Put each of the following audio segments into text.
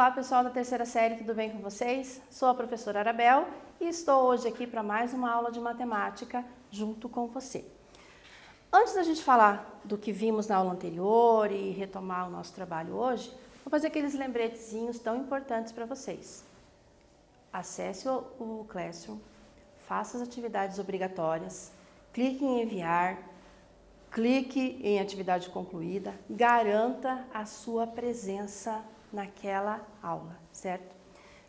Olá pessoal da terceira série, tudo bem com vocês? Sou a professora Arabel e estou hoje aqui para mais uma aula de matemática junto com você. Antes da gente falar do que vimos na aula anterior e retomar o nosso trabalho hoje, vou fazer aqueles lembretezinhos tão importantes para vocês. Acesse o Classroom, faça as atividades obrigatórias, clique em enviar, clique em atividade concluída, garanta a sua presença naquela aula, certo?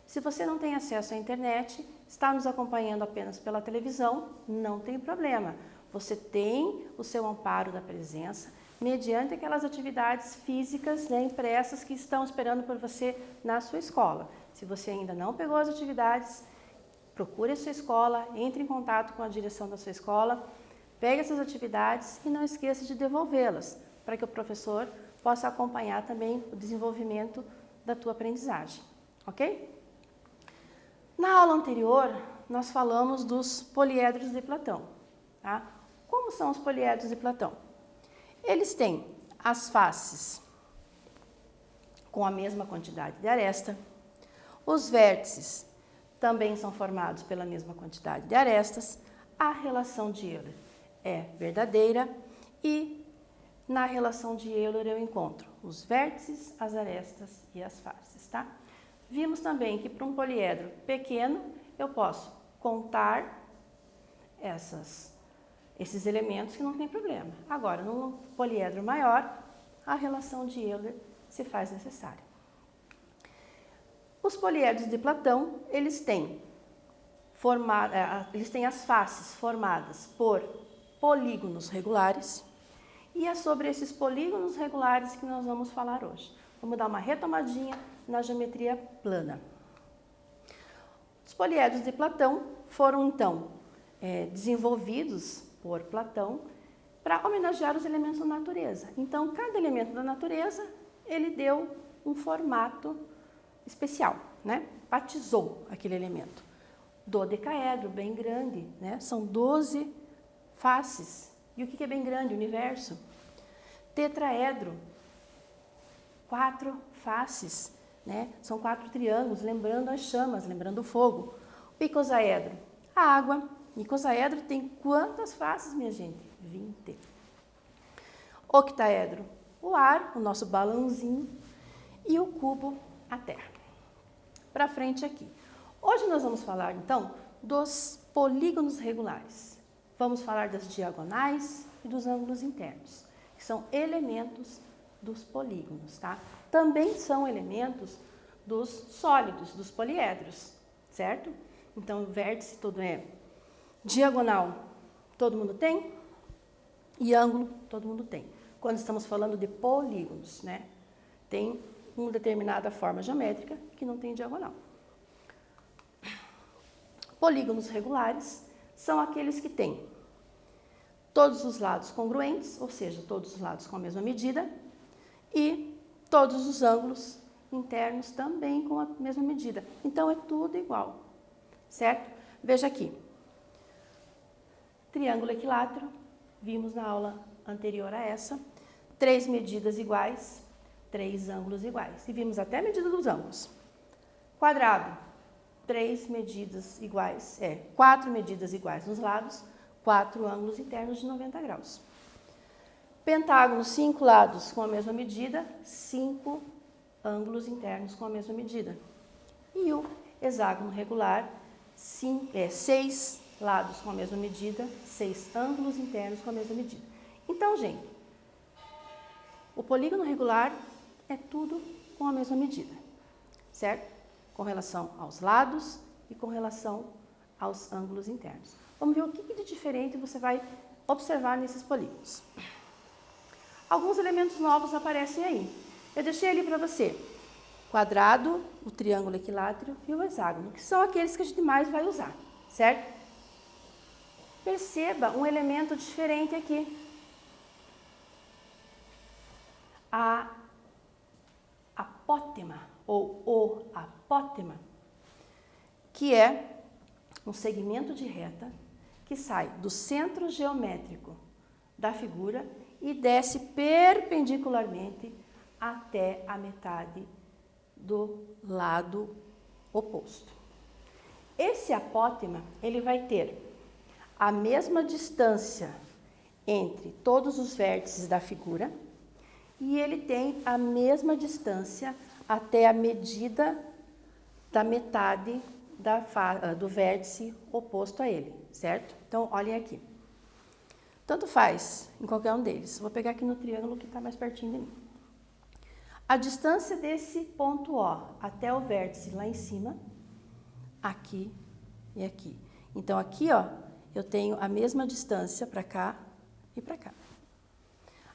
Se você não tem acesso à internet, está nos acompanhando apenas pela televisão, não tem problema. Você tem o seu amparo da presença mediante aquelas atividades físicas, impressas que estão esperando por você na sua escola. Se você ainda não pegou as atividades, procure a sua escola, entre em contato com a direção da sua escola, pegue essas atividades e não esqueça de devolvê-las, para que o professor possa acompanhar também o desenvolvimento da tua aprendizagem, ok? Na aula anterior, nós falamos dos poliedros de Platão, tá? Como são os poliedros de Platão? Eles têm as faces com a mesma quantidade de aresta, os vértices também são formados pela mesma quantidade de arestas, a relação de Euler é verdadeira e na relação de Euler eu encontro os vértices, as arestas e as faces, tá? Vimos também que para um poliedro pequeno eu posso contar esses elementos que não tem problema. Agora, num poliedro maior, a relação de Euler se faz necessária. Os poliedros de Platão, eles têm as faces formadas por polígonos regulares e é sobre esses polígonos regulares que nós vamos falar hoje. Vamos dar uma retomadinha na geometria plana. Os poliedros de Platão foram, então, desenvolvidos por Platão para homenagear os elementos da natureza. Então, cada elemento da natureza, ele deu um formato especial, batizou aquele elemento. Dodecaedro, bem grande, são 12 faces. E o que é bem grande? O universo. Tetraedro, 4 faces, são 4 triângulos, lembrando as chamas, lembrando o fogo. O icosaedro, a água. O icosaedro tem quantas faces, minha gente? 20. Octaedro, o ar, o nosso balãozinho. E o cubo, a terra. Para frente aqui. Hoje nós vamos falar, então, dos polígonos regulares. Vamos falar das diagonais e dos ângulos internos, que são elementos dos polígonos, tá? Também são elementos dos sólidos, dos poliedros, certo? Então, vértice todo é diagonal, todo mundo tem, e ângulo, todo mundo tem. Quando estamos falando de polígonos, tem uma determinada forma geométrica que não tem diagonal. Polígonos regulares são aqueles que têm todos os lados congruentes, ou seja, todos os lados com a mesma medida, e todos os ângulos internos também com a mesma medida. Então, é tudo igual, certo? Veja aqui. Triângulo equilátero, vimos na aula anterior a essa, 3 medidas iguais, 3 ângulos iguais. E vimos até a medida dos ângulos. Quadrado, 3 medidas iguais, 4 medidas iguais nos lados, 4 ângulos internos de 90 graus. Pentágono, 5 lados com a mesma medida, 5 ângulos internos com a mesma medida. E o hexágono regular, 6 lados com a mesma medida, 6 ângulos internos com a mesma medida. Então, gente, o polígono regular é tudo com a mesma medida, certo? Com relação aos lados e com relação aos ângulos internos. Vamos ver o que de diferente você vai observar nesses polígonos. Alguns elementos novos aparecem aí. Eu deixei ali para você quadrado, o triângulo equilátero e o hexágono, que são aqueles que a gente mais vai usar, certo? Perceba um elemento diferente aqui. A apótema, ou o apótema, que é um segmento de reta que sai do centro geométrico da figura e desce perpendicularmente até a metade do lado oposto. Esse apótema, ele vai ter a mesma distância entre todos os vértices da figura e ele tem a mesma distância até a medida da metade do vértice oposto a ele, certo? Então, olhem aqui. Tanto faz em qualquer um deles. Vou pegar aqui no triângulo que está mais pertinho de mim. A distância desse ponto O até o vértice lá em cima, aqui e aqui. Então, aqui, ó, eu tenho a mesma distância para cá e para cá.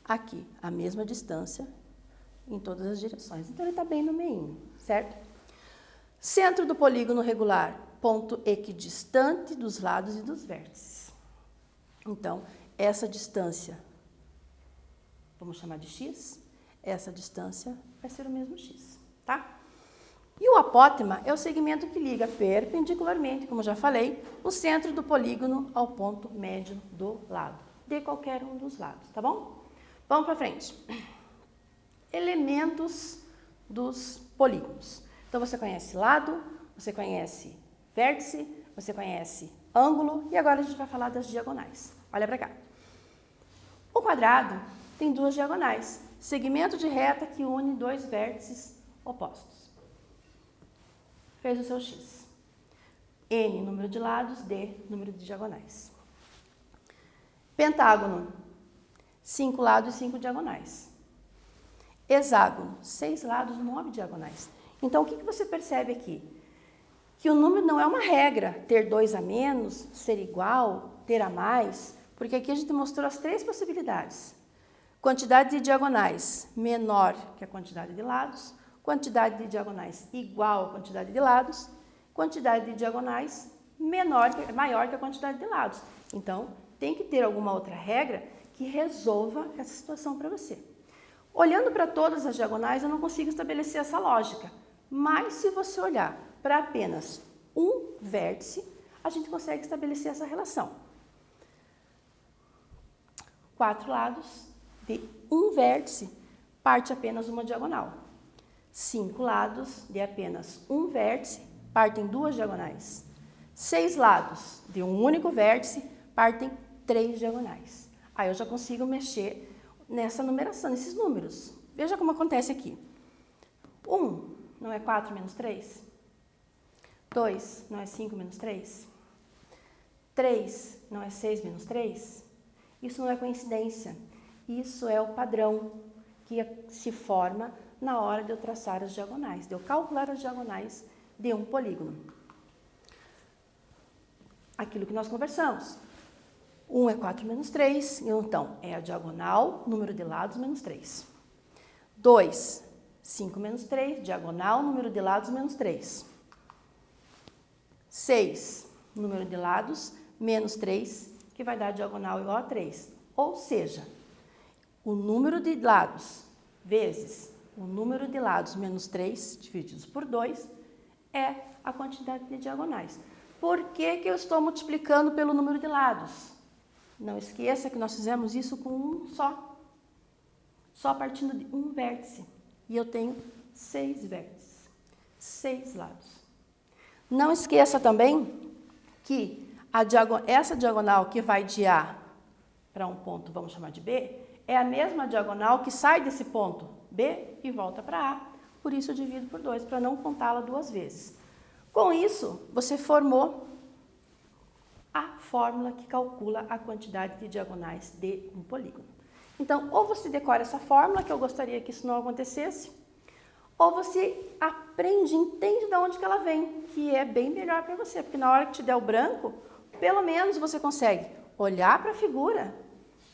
Aqui, a mesma distância em todas as direções. Então, ele está bem no meio, certo? Centro do polígono regular, ponto equidistante dos lados e dos vértices. Então, essa distância, vamos chamar de x, essa distância vai ser o mesmo x, tá? E o apótema é o segmento que liga perpendicularmente, como já falei, o centro do polígono ao ponto médio do lado, de qualquer um dos lados, tá bom? Vamos para frente. Elementos dos polígonos. Então, você conhece lado, você conhece vértice, você conhece ângulo e agora a gente vai falar das diagonais. Olha para cá. O quadrado tem duas diagonais, segmento de reta que une dois vértices opostos. Fez o seu x. N, número de lados, D, número de diagonais. Pentágono, 5 lados e 5 diagonais. Hexágono, 6 lados, 9 diagonais. Então, o que você percebe aqui? Que o número não é uma regra, ter 2 a menos, ser igual, ter a mais, porque aqui a gente mostrou as 3 possibilidades. Quantidade de diagonais menor que a quantidade de lados, quantidade de diagonais igual à quantidade de lados, quantidade de diagonais maior que a quantidade de lados. Então, tem que ter alguma outra regra que resolva essa situação para você. Olhando para todas as diagonais, eu não consigo estabelecer essa lógica. Mas, se você olhar para apenas um vértice, a gente consegue estabelecer essa relação. 4 lados de um vértice parte apenas uma diagonal. 5 lados de apenas um vértice partem 2 diagonais. 6 lados de um único vértice partem 3 diagonais. Aí eu já consigo mexer nessa numeração, nesses números. Veja como acontece aqui. 1 não é 4 menos 3? 2 não é 5 menos 3? 3 não é 6 menos 3? Isso não é coincidência. Isso é o padrão que se forma na hora de eu traçar as diagonais, de eu calcular as diagonais de um polígono. Aquilo que nós conversamos. 1 é 4 menos 3, então é a diagonal, número de lados, menos 3. 2, 5 menos 3, diagonal, número de lados, menos 3. 6, número de lados, menos 3, que vai dar diagonal igual a 3. Ou seja, o número de lados vezes o número de lados menos 3, divididos por 2, é a quantidade de diagonais. Por que eu estou multiplicando pelo número de lados? Não esqueça que nós fizemos isso com um só partindo de um vértice. E eu tenho 6 vértices, 6 lados. Não esqueça também que essa diagonal que vai de A para um ponto, vamos chamar de B, é a mesma diagonal que sai desse ponto B e volta para A. Por isso eu divido por 2, para não contá-la 2 vezes. Com isso, você formou a fórmula que calcula a quantidade de diagonais de um polígono. Então, ou você decora essa fórmula, que eu gostaria que isso não acontecesse, ou você aprende, entende de onde que ela vem, que é bem melhor para você, porque na hora que te der o branco, pelo menos você consegue olhar para a figura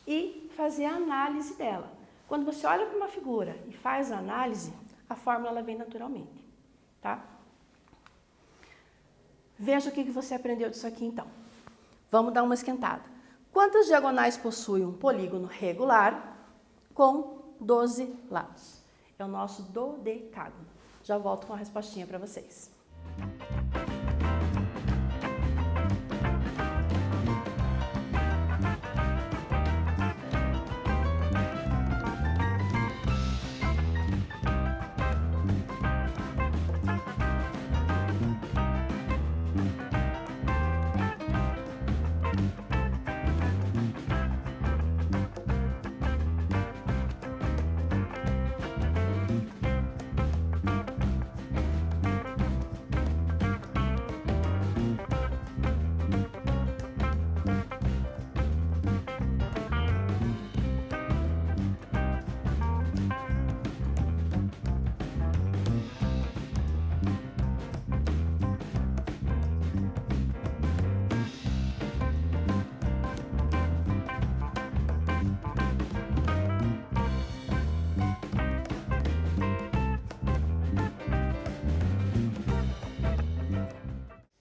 e fazer a análise dela. Quando você olha para uma figura e faz a análise, a fórmula ela vem naturalmente, tá? Veja o que você aprendeu disso aqui, então. Vamos dar uma esquentada. Quantas diagonais possui um polígono regular com 12 lados? É o nosso dodecágono. Já volto com a respostinha para vocês.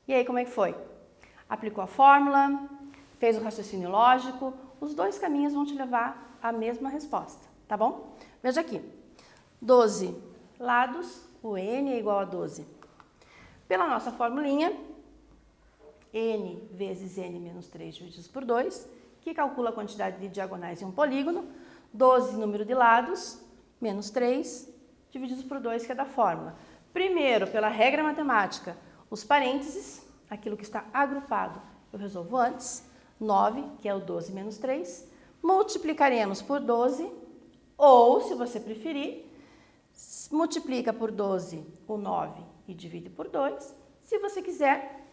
E aí, como é que foi? Aplicou a fórmula, fez o raciocínio lógico, os dois caminhos vão te levar à mesma resposta, tá bom? Veja aqui, 12 lados, o n é igual a 12. Pela nossa formulinha, n vezes n menos 3 divididos por 2, que calcula a quantidade de diagonais em um polígono, 12 número de lados, menos 3 divididos por 2, que é da fórmula. Primeiro, pela regra matemática, os parênteses, aquilo que está agrupado, eu resolvo antes, 9, que é o 12 menos 3, multiplicaremos por 12, ou, se você preferir, multiplica por 12 o 9 e divide por 2. Se você quiser,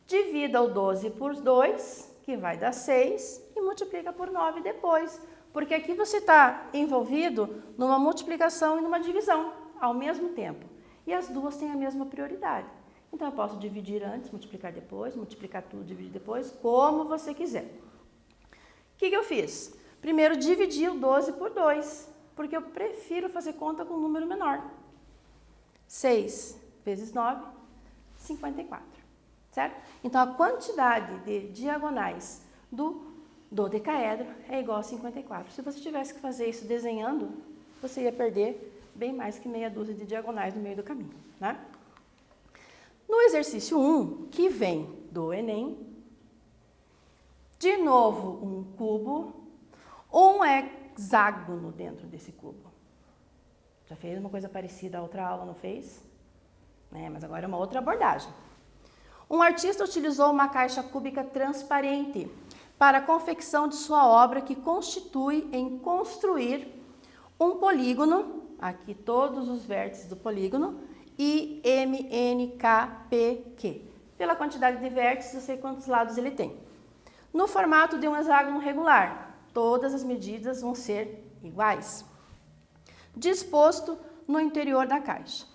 divida o 12 por 2, que vai dar 6, e multiplica por 9 depois, porque aqui você está envolvido numa multiplicação e numa divisão ao mesmo tempo. E as duas têm a mesma prioridade. Então, eu posso dividir antes, multiplicar depois, multiplicar tudo, dividir depois, como você quiser. O que eu fiz? Primeiro, dividi o 12 por 2, porque eu prefiro fazer conta com um número menor. 6 vezes 9, 54, certo? Então, a quantidade de diagonais do dodecaedro é igual a 54. Se você tivesse que fazer isso desenhando, você ia perder bem mais que meia dúzia de diagonais no meio do caminho, né? No exercício 1, que vem do Enem, de novo um cubo, um hexágono dentro desse cubo. Já fez uma coisa parecida a outra aula, não fez? Mas agora é uma outra abordagem. Um artista utilizou uma caixa cúbica transparente para a confecção de sua obra, que constitui em construir um polígono, aqui todos os vértices do polígono, I, M, N, K, P, Q. Pela quantidade de vértices, eu sei quantos lados ele tem. No formato de um hexágono regular, todas as medidas vão ser iguais. Disposto no interior da caixa.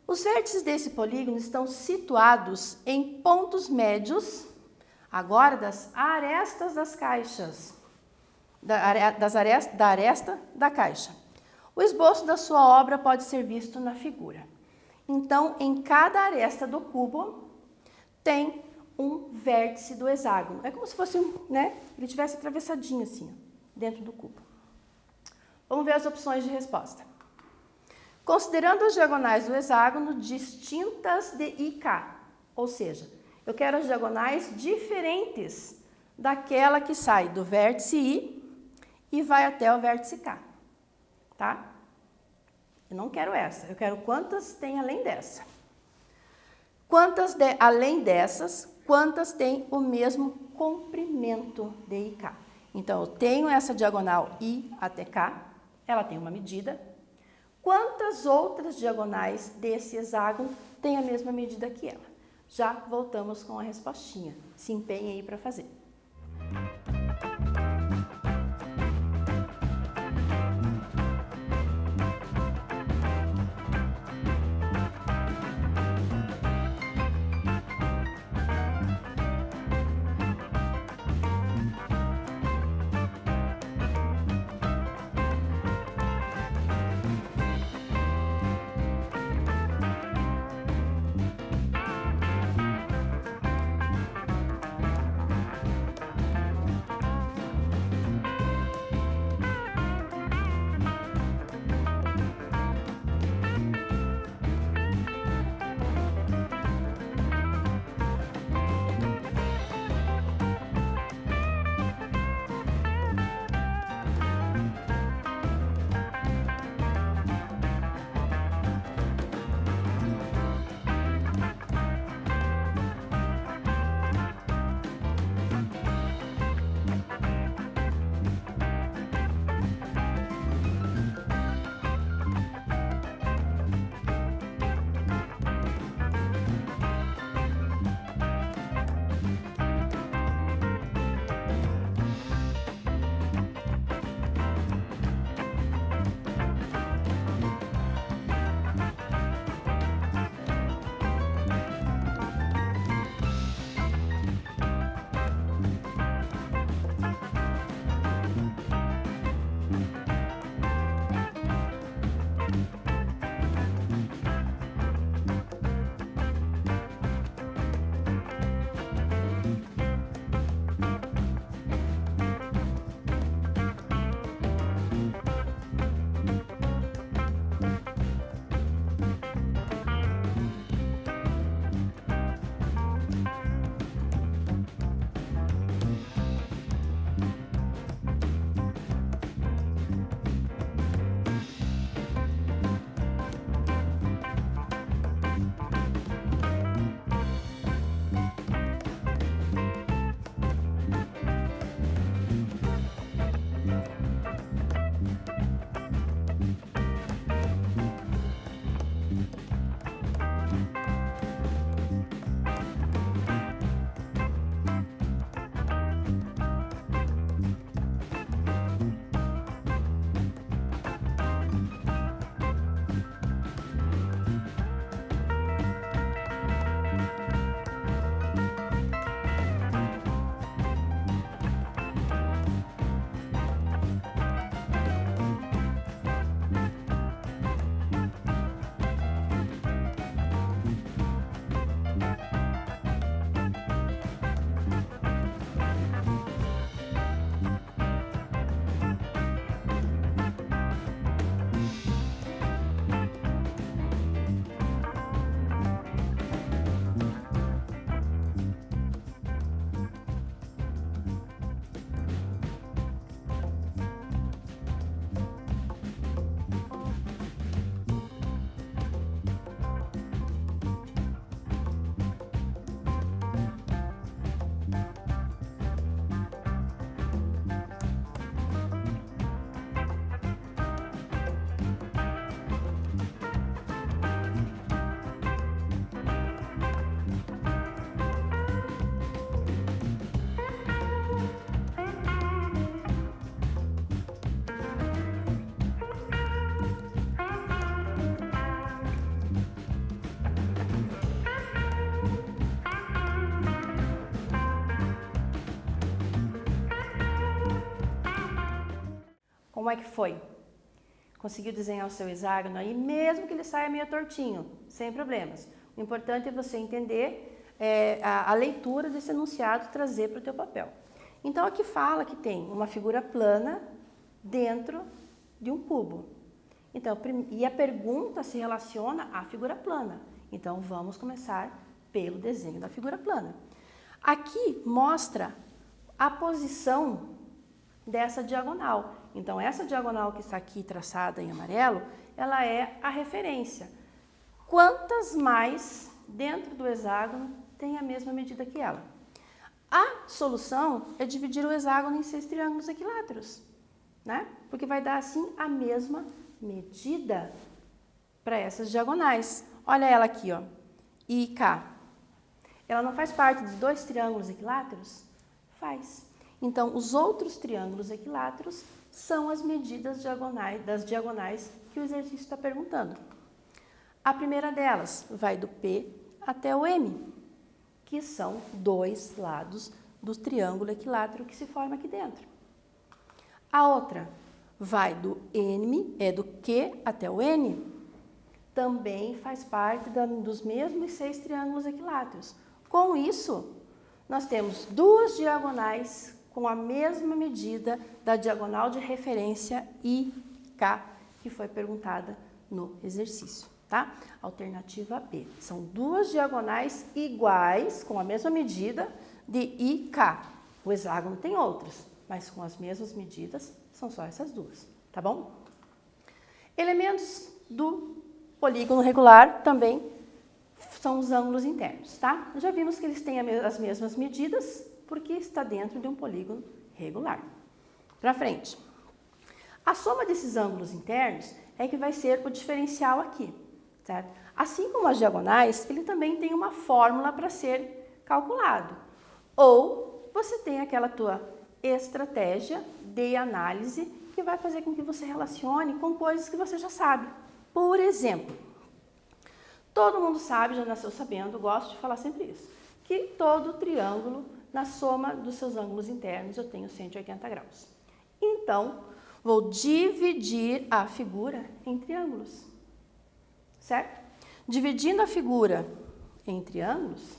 Os vértices desse polígono estão situados em pontos médios, agora das arestas das caixas, da aresta da caixa. O esboço da sua obra pode ser visto na figura. Então, em cada aresta do cubo tem um vértice do hexágono. É como se fosse ele tivesse atravessadinho assim, dentro do cubo. Vamos ver as opções de resposta. Considerando as diagonais do hexágono distintas de IK, ou seja, eu quero as diagonais diferentes daquela que sai do vértice I e vai até o vértice K, tá? Eu não quero essa, eu quero quantas tem além dessa. Além dessas, quantas tem o mesmo comprimento de IK. Então, eu tenho essa diagonal I até K, ela tem uma medida. Quantas outras diagonais desse hexágono têm a mesma medida que ela? Já voltamos com a respostinha. Se empenhe aí para fazer. Como é que foi? Conseguiu desenhar o seu hexágono aí, mesmo que ele saia meio tortinho, sem problemas. O importante é você entender a leitura desse enunciado e trazer para o teu papel. Então, aqui fala que tem uma figura plana dentro de um cubo. Então, e a pergunta se relaciona à figura plana. Então, vamos começar pelo desenho da figura plana. Aqui mostra a posição dessa diagonal. Então, essa diagonal que está aqui traçada em amarelo, ela é a referência. Quantas mais dentro do hexágono tem a mesma medida que ela? A solução é dividir o hexágono em 6 triângulos equiláteros, né? Porque vai dar assim a mesma medida para essas diagonais. Olha ela aqui, ó, IK. Ela não faz parte de 2 triângulos equiláteros? Faz. Então, os outros triângulos equiláteros são as medidas das diagonais que o exercício está perguntando. A primeira delas vai do P até o M, que são 2 lados do triângulo equilátero que se forma aqui dentro. A outra vai do do Q até o N, também faz parte dos mesmos 6 triângulos equiláteros. Com isso, nós temos 2 diagonais com a mesma medida da diagonal de referência IK, que foi perguntada no exercício, tá? Alternativa B. São 2 diagonais iguais, com a mesma medida de IK. O hexágono tem outras, mas com as mesmas medidas, são só essas 2, tá bom? Elementos do polígono regular também são os ângulos internos, tá? Já vimos que eles têm as mesmas medidas, porque está dentro de um polígono regular. Para frente. A soma desses ângulos internos é que vai ser o diferencial aqui, certo? Assim como as diagonais, ele também tem uma fórmula para ser calculado. Ou você tem aquela tua estratégia de análise que vai fazer com que você relacione com coisas que você já sabe. Por exemplo, todo mundo sabe, já nasceu sabendo, gosto de falar sempre isso, que todo triângulo, na soma dos seus ângulos internos, eu tenho 180 graus. Então, vou dividir a figura em triângulos, certo? Dividindo a figura em triângulos,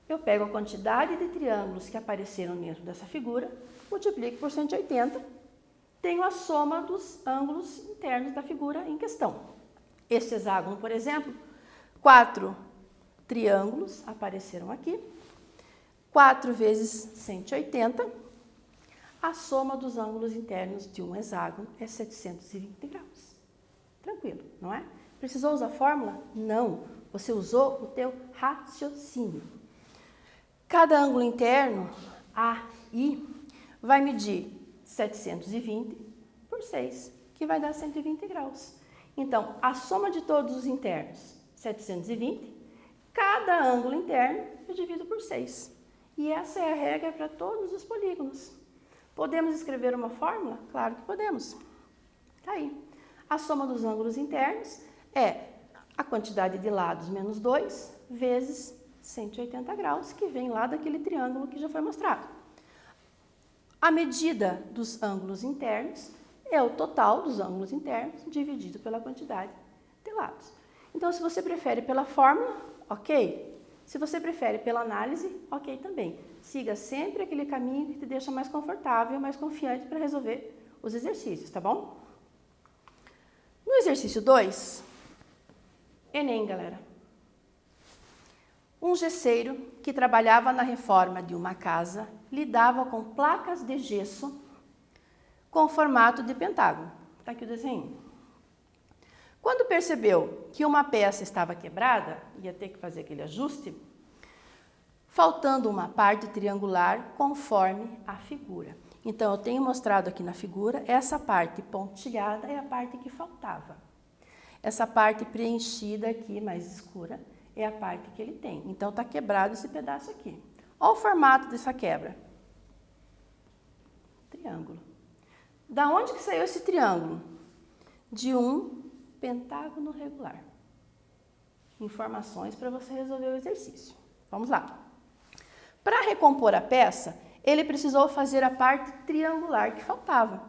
eu pego a quantidade de triângulos que apareceram dentro dessa figura, multiplico por 180, tenho a soma dos ângulos internos da figura em questão. Este hexágono, por exemplo, 4 triângulos apareceram aqui, 4 vezes 180, a soma dos ângulos internos de um hexágono é 720 graus. Tranquilo, não é? Precisou usar a fórmula? Não. Você usou o teu raciocínio. Cada ângulo interno, AI, vai medir 720 por 6, que vai dar 120 graus. Então, a soma de todos os internos, 720, cada ângulo interno eu divido por 6. E essa é a regra para todos os polígonos. Podemos escrever uma fórmula? Claro que podemos. Tá aí. A soma dos ângulos internos é a quantidade de lados menos 2 vezes 180 graus, que vem lá daquele triângulo que já foi mostrado. A medida dos ângulos internos é o total dos ângulos internos dividido pela quantidade de lados. Então, se você prefere pela fórmula, ok. Se você prefere pela análise, ok também. Siga sempre aquele caminho que te deixa mais confortável, mais confiante para resolver os exercícios, tá bom? No exercício 2, Enem, galera. Um gesseiro que trabalhava na reforma de uma casa lidava com placas de gesso com formato de pentágono. Está aqui o desenho. Quando percebeu que uma peça estava quebrada, ia ter que fazer aquele ajuste, faltando uma parte triangular conforme a figura. Então, eu tenho mostrado aqui na figura, essa parte pontilhada é a parte que faltava. Essa parte preenchida aqui, mais escura, é a parte que ele tem. Então, está quebrado esse pedaço aqui. Olha o formato dessa quebra. Triângulo. Da onde que saiu esse triângulo? De um pentágono regular. Informações para você resolver o exercício. Vamos lá. Para recompor a peça, ele precisou fazer a parte triangular que faltava.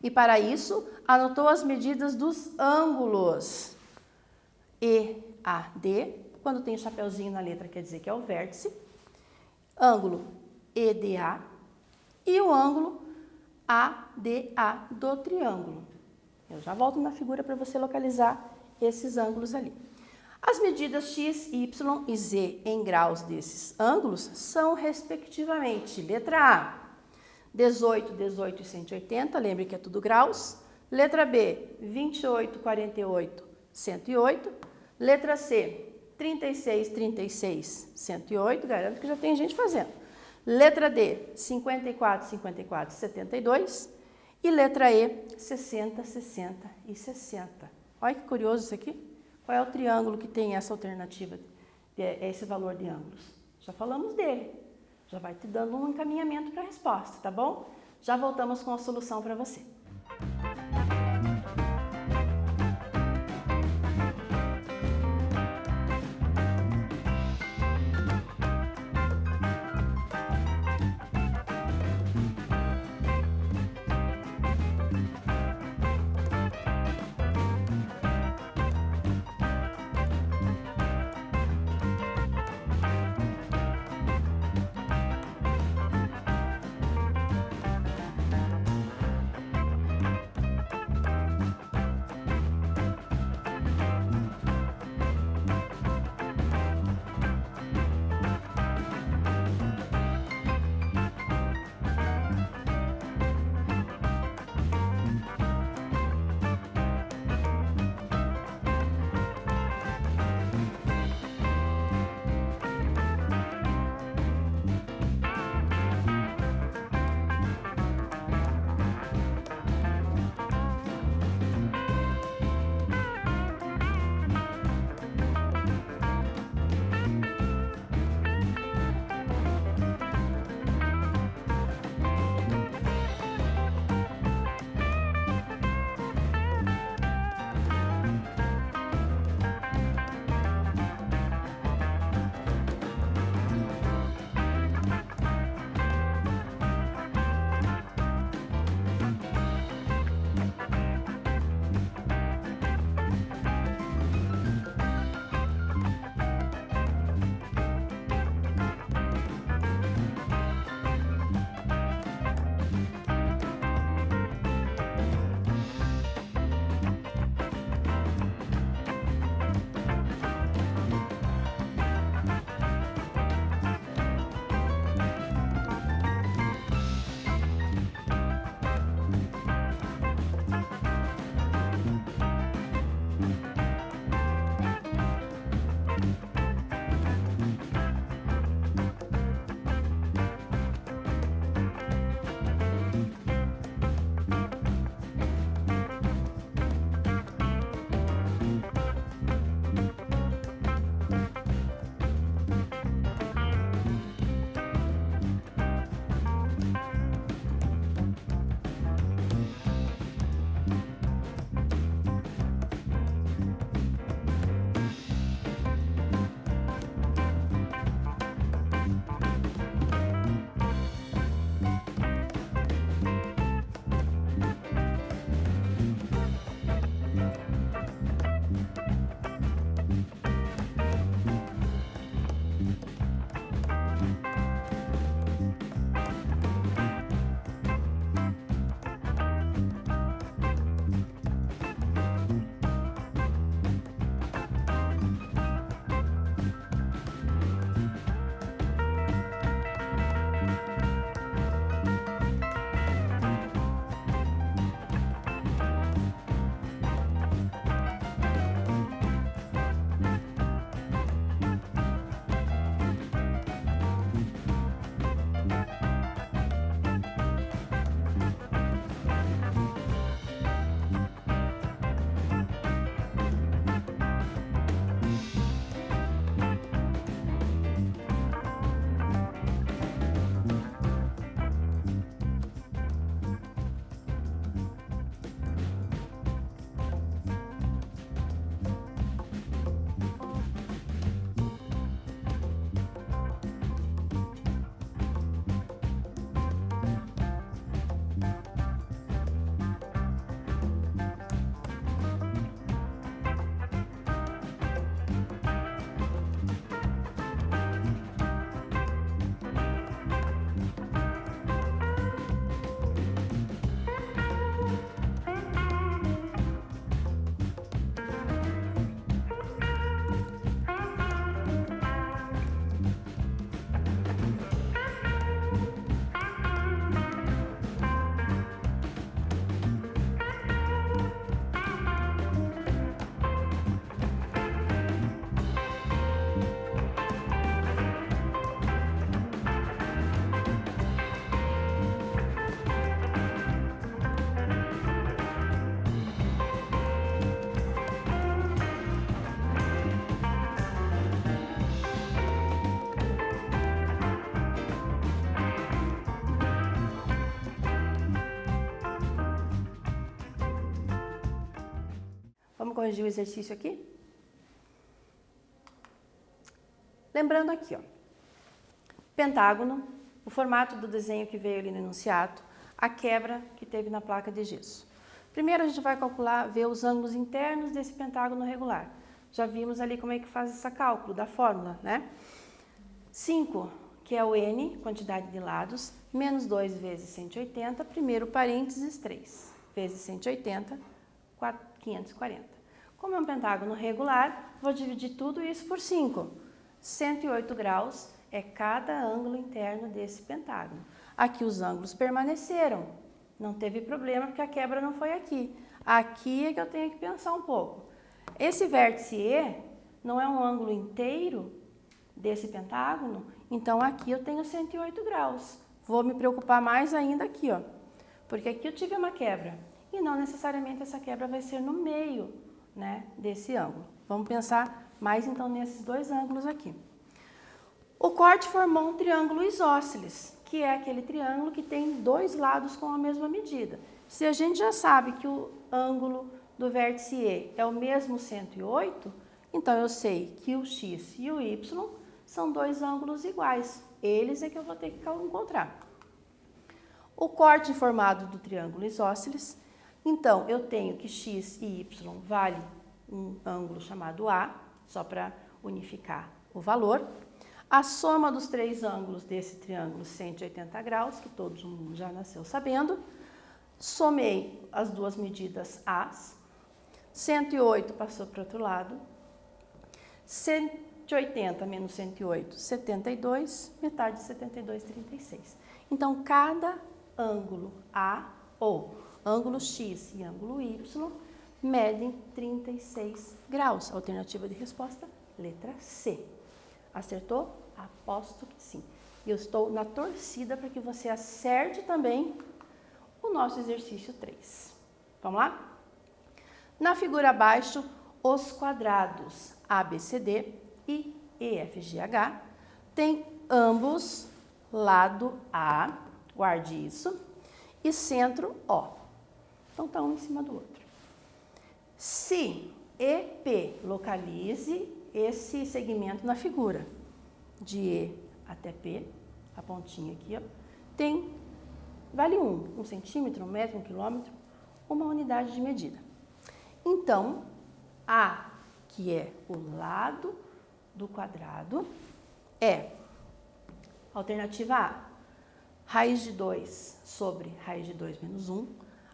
E para isso, anotou as medidas dos ângulos. EAD, quando tem o chapeuzinho na letra, quer dizer que é o vértice. Ângulo EDA e o ângulo ADA do triângulo. Eu já volto na figura para você localizar esses ângulos ali. As medidas x, y e z em graus desses ângulos são, respectivamente, letra A, 18, 18 e 180, lembre que é tudo graus. Letra B, 28, 48, 108. Letra C, 36, 36, 108, garanto que já tem gente fazendo. Letra D, 54, 54, 72. E letra E, 60, 60 e 60. Olha que curioso isso aqui. Qual é o triângulo que tem essa alternativa, esse valor de ângulos? Já falamos dele. Já vai te dando um encaminhamento para a resposta, tá bom? Já voltamos com a solução para você. Vamos corrigir o exercício aqui? Lembrando aqui, ó, pentágono, o formato do desenho que veio ali no enunciado, a quebra que teve na placa de gesso. Primeiro a gente vai calcular, ver os ângulos internos desse pentágono regular. Já vimos ali como é que faz esse cálculo da fórmula, né? 5, que é o N, quantidade de lados, menos 2 vezes 180, primeiro parênteses 3, vezes 180, 540. Como é um pentágono regular, vou dividir tudo isso por 5. 108 graus é cada ângulo interno desse pentágono. Aqui os ângulos permaneceram, não teve problema porque a quebra não foi aqui. Aqui é que eu tenho que pensar um pouco. Esse vértice E não é um ângulo inteiro desse pentágono, então aqui eu tenho 108 graus. Vou me preocupar mais ainda aqui, ó, porque aqui eu tive uma quebra e não necessariamente essa quebra vai ser no meio, né, desse ângulo. Vamos pensar mais então nesses dois ângulos aqui. O corte formou um triângulo isósceles, que é aquele triângulo que tem dois lados com a mesma medida. Se a gente já sabe que o ângulo do vértice E é o mesmo 108, então eu sei que o X e o Y são dois ângulos iguais. Eles é que eu vou ter que encontrar. O corte formado do triângulo isósceles, então eu tenho que X e Y vale um ângulo chamado A, só para unificar o valor. A soma dos três ângulos desse triângulo 180 graus, que todo mundo já nasceu sabendo, somei as duas medidas A's, 108 passou para o outro lado, 180 menos 108, 72, metade de 72, 36. Então, cada ângulo A, ou ângulo X e ângulo Y, medem 36 graus. Alternativa de resposta, letra C. Acertou? Aposto que sim. E eu estou na torcida para que você acerte também o nosso exercício 3. Vamos lá? Na figura abaixo, os quadrados ABCD e EFGH têm ambos lado A, guarde isso, e centro O. Então, está um em cima do outro. Se EP, localize esse segmento na figura, de E até P, a pontinha aqui, ó, vale 1 centímetro, 1 metro, 1 quilômetro, uma unidade de medida. Então, A, que é o lado do quadrado, é alternativa A, raiz de 2 sobre raiz de 2 menos 1,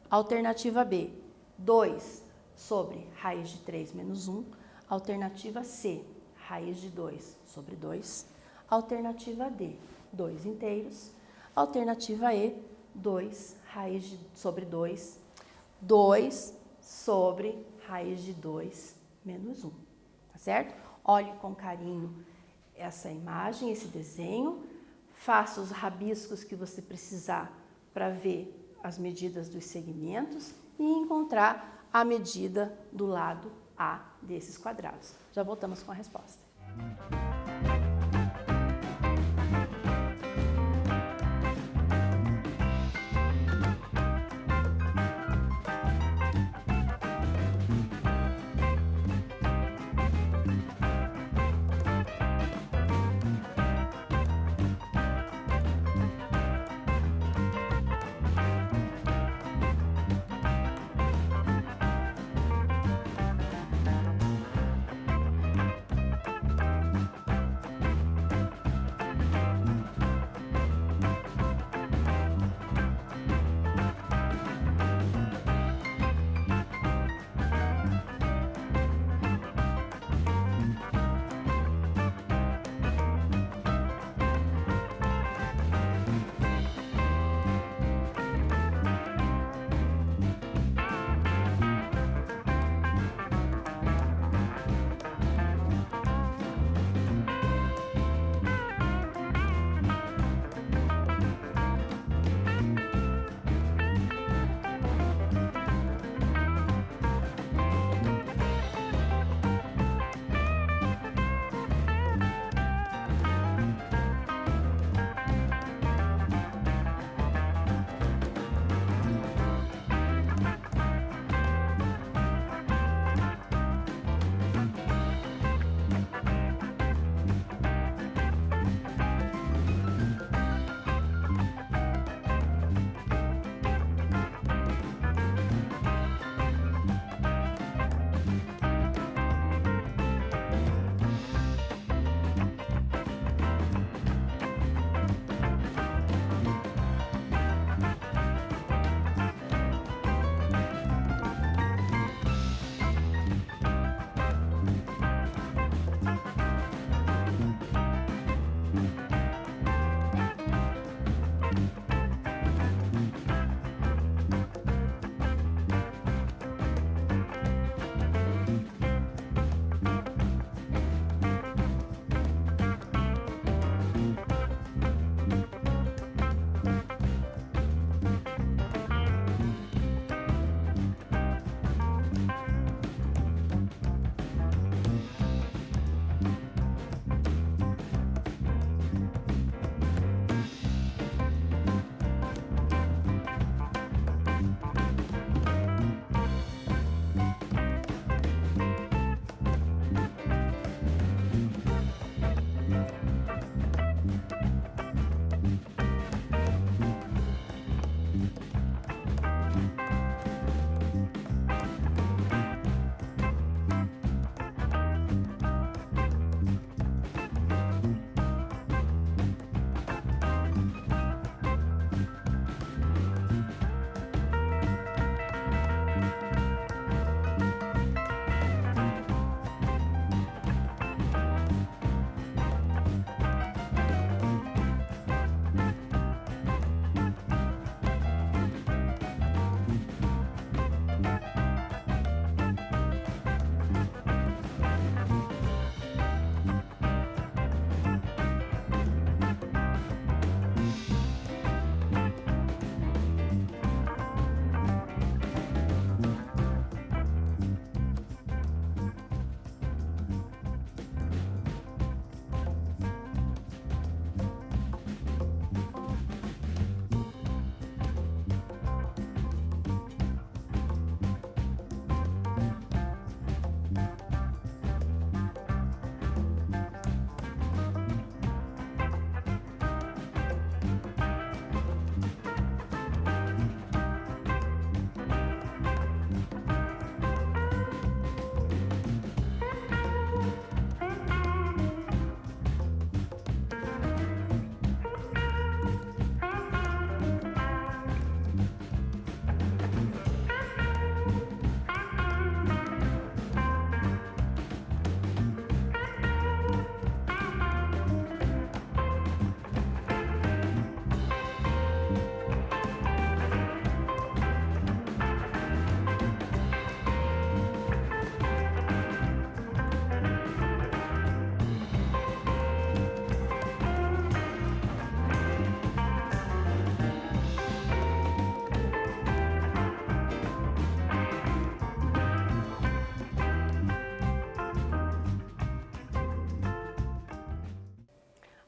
alternativa B, 2 sobre raiz de 3 menos 1, alternativa C, raiz de 2 sobre 2, alternativa D, 2 inteiros, alternativa E, 2 raiz sobre 2, 2 sobre raiz de 2 menos 1, tá certo? Olhe com carinho essa imagem, esse desenho, faça os rabiscos que você precisar para ver as medidas dos segmentos e encontrar a medida do lado A desses quadrados. Já voltamos com a resposta.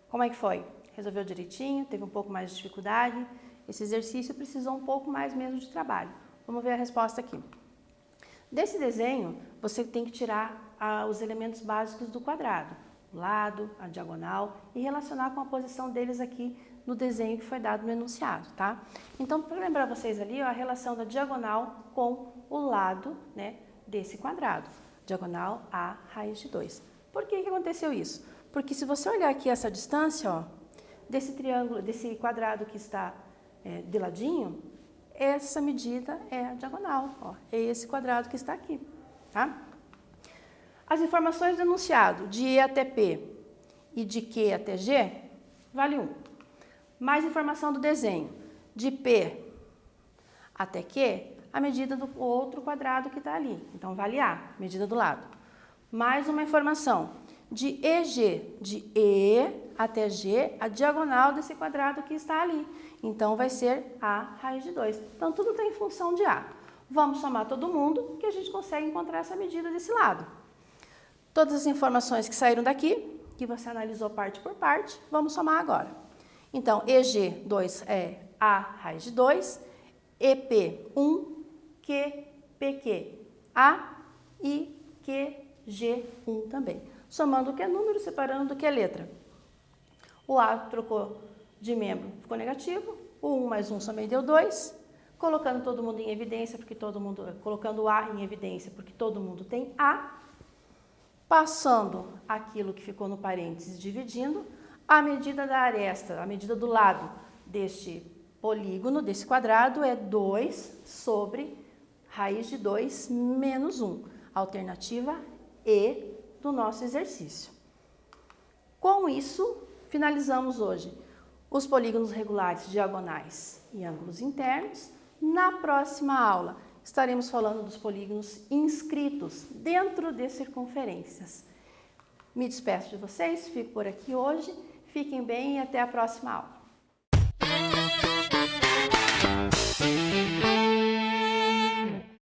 Como é que foi? Resolveu direitinho? Teve um pouco mais de dificuldade? Esse exercício precisou um pouco mais mesmo de trabalho. Vamos ver a resposta aqui. Desse desenho, você tem que tirar os elementos básicos do quadrado, o lado, a diagonal, e relacionar com a posição deles aqui no desenho que foi dado no enunciado, tá? Então, para lembrar vocês ali, ó, a relação da diagonal com o lado, né, desse quadrado. Diagonal a raiz de 2. Por que aconteceu isso? Porque se você olhar aqui essa distância, ó, desse triângulo, desse quadrado que está de ladinho, essa medida é a diagonal, ó, é esse quadrado que está aqui, tá? As informações do enunciado de E até P e de Q até G, vale 1. Mais informação do desenho de P até Q, a medida do outro quadrado que está ali. Então, vale A, medida do lado. Mais uma informação de EG, de E até G, a diagonal desse quadrado que está ali. Então, vai ser A raiz de 2. Então, tudo está em função de A. Vamos somar todo mundo que a gente consegue encontrar essa medida desse lado. Todas as informações que saíram daqui, que você analisou parte por parte, vamos somar agora. Então, EG, 2 é A raiz de 2, EP, 1, Q, PQ, A e QG, 1 também. Somando o que é número, separando o que é letra. O A trocou de membro, ficou negativo. O 1 mais 1 somei deu 2. Colocando todo mundo em evidência, porque colocando o A em evidência, porque todo mundo tem A. Passando aquilo que ficou no parênteses, dividindo, a medida da aresta, a medida do lado deste polígono, desse quadrado, é 2 sobre raiz de 2 menos 1. Alternativa E do nosso exercício. Com isso, finalizamos hoje os polígonos regulares, diagonais e ângulos internos. Na próxima aula, estaremos falando dos polígonos inscritos dentro de circunferências. Me despeço de vocês, fico por aqui hoje. Fiquem bem e até a próxima aula.